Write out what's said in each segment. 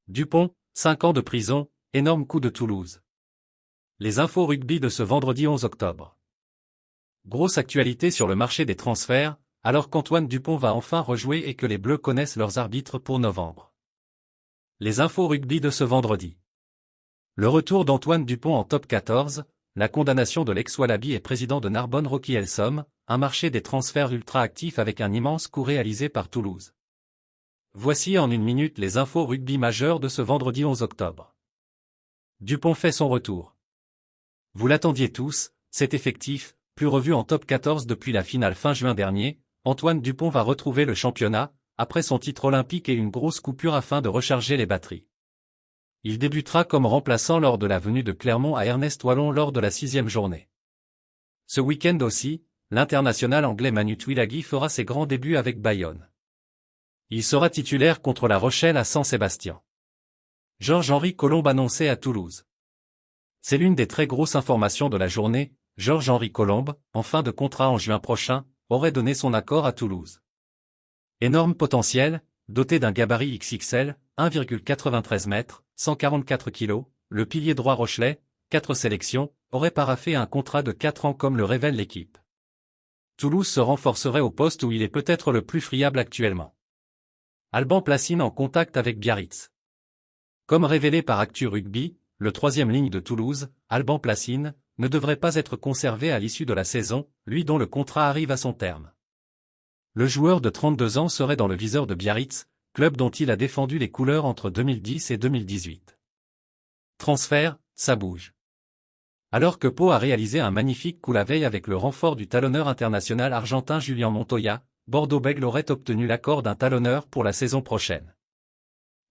Dupont, 5 ans de prison, énorme coup de Toulouse. Les infos rugby de ce vendredi 11 octobre. Grosse actualité sur le marché des transferts, alors qu'Antoine Dupont va enfin rejouer et que les Bleus connaissent leurs arbitres pour novembre. Les infos rugby de ce vendredi. Le retour d'Antoine Dupont en top 14, la condamnation de l'ex-Wallaby et président de Narbonne Rocky Elsom, un marché des transferts ultra actif avec un immense coup réalisé par Toulouse. Voici en une minute les infos rugby majeures de ce vendredi 11 octobre. Dupont fait son retour. Vous l'attendiez tous, c'est effectif, plus revu en top 14 depuis la finale fin juin dernier, Antoine Dupont va retrouver le championnat, après son titre olympique et une grosse coupure afin de recharger les batteries. Il débutera comme remplaçant lors de la venue de Clermont à Ernest Wallon lors de la 6e journée. Ce week-end aussi, l'international anglais Manu Tuilagi fera ses grands débuts avec Bayonne. Il sera titulaire contre La Rochelle à Saint-Sébastien. Georges-Henri Colombe annoncé à Toulouse. C'est l'une des très grosses informations de la journée, Georges-Henri Colombe, en fin de contrat en juin prochain, aurait donné son accord à Toulouse. Énorme potentiel, doté d'un gabarit XXL, 1,93 m, 144 kg, le pilier droit rochelais, 4 sélections, aurait paraphé un contrat de 4 ans comme le révèle l'équipe. Toulouse se renforcerait au poste où il est peut-être le plus friable actuellement. Alban Placine en contact avec Biarritz. Comme révélé par Actu Rugby, le troisième ligne de Toulouse, Alban Placine, ne devrait pas être conservé à l'issue de la saison, lui dont le contrat arrive à son terme. Le joueur de 32 ans serait dans le viseur de Biarritz, club dont il a défendu les couleurs entre 2010 et 2018. Transfert, ça bouge. Alors que Pau a réalisé un magnifique coup la veille avec le renfort du talonneur international argentin Julian Montoya, Bordeaux-Bègles aurait obtenu l'accord d'un talonneur pour la saison prochaine.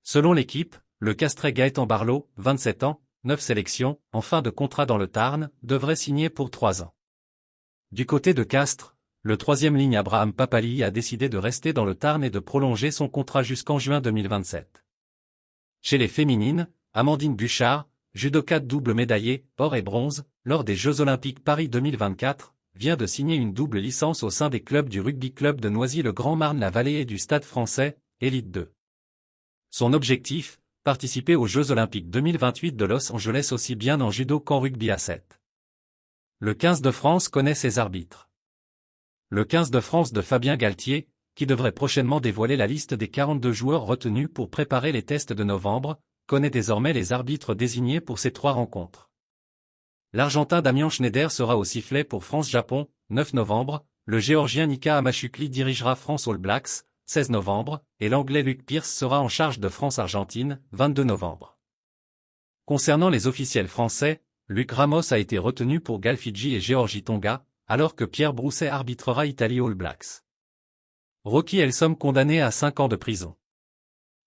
Selon l'équipe, le Castrais Gaëtan Barlot, 27 ans, 9 sélections, en fin de contrat dans le Tarn, devrait signer pour 3 ans. Du côté de Castres, le troisième ligne Abraham Papali a décidé de rester dans le Tarn et de prolonger son contrat jusqu'en juin 2027. Chez les féminines, Amandine Bouchard, judokate double médaillée, or et bronze, lors des Jeux Olympiques Paris 2024, vient de signer une double licence au sein des clubs du Rugby Club de Noisy-le-Grand-Marne-la-Vallée et du Stade français, Élite 2. Son objectif, participer aux Jeux Olympiques 2028 de Los Angeles aussi bien en judo qu'en rugby à 7. Le 15 de France connaît ses arbitres. Le 15 de France de Fabien Galtier, qui devrait prochainement dévoiler la liste des 42 joueurs retenus pour préparer les tests de novembre, connaît désormais les arbitres désignés pour ces 3 rencontres. L'Argentin Damien Schneider sera au sifflet pour France-Japon, 9 novembre, le Géorgien Nika Amachukli dirigera France All Blacks, 16 novembre, et l'Anglais Luke Pierce sera en charge de France-Argentine, 22 novembre. Concernant les officiels français, Luc Ramos a été retenu pour Galles-Fidji et Géorgie-Tonga, alors que Pierre Brousset arbitrera Italie All Blacks. Rocky Elsom condamné à 5 ans de prison.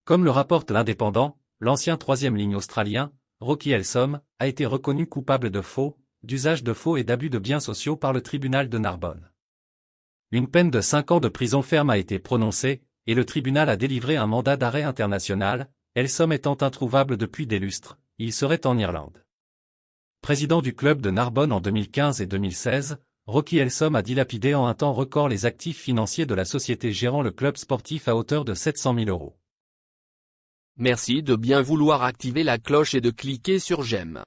Comme le rapporte l'Indépendant, l'ancien troisième ligne australien, Rocky Elsom, a été reconnu coupable de faux, d'usage de faux et d'abus de biens sociaux par le tribunal de Narbonne. Une peine de 5 ans de prison ferme a été prononcée, et le tribunal a délivré un mandat d'arrêt international, Elsom étant introuvable depuis des lustres, il serait en Irlande. Président du club de Narbonne en 2015 et 2016, Rocky Elsom a dilapidé en un temps record les actifs financiers de la société gérant le club sportif à hauteur de 700 000 €. Merci de bien vouloir activer la cloche et de cliquer sur j'aime.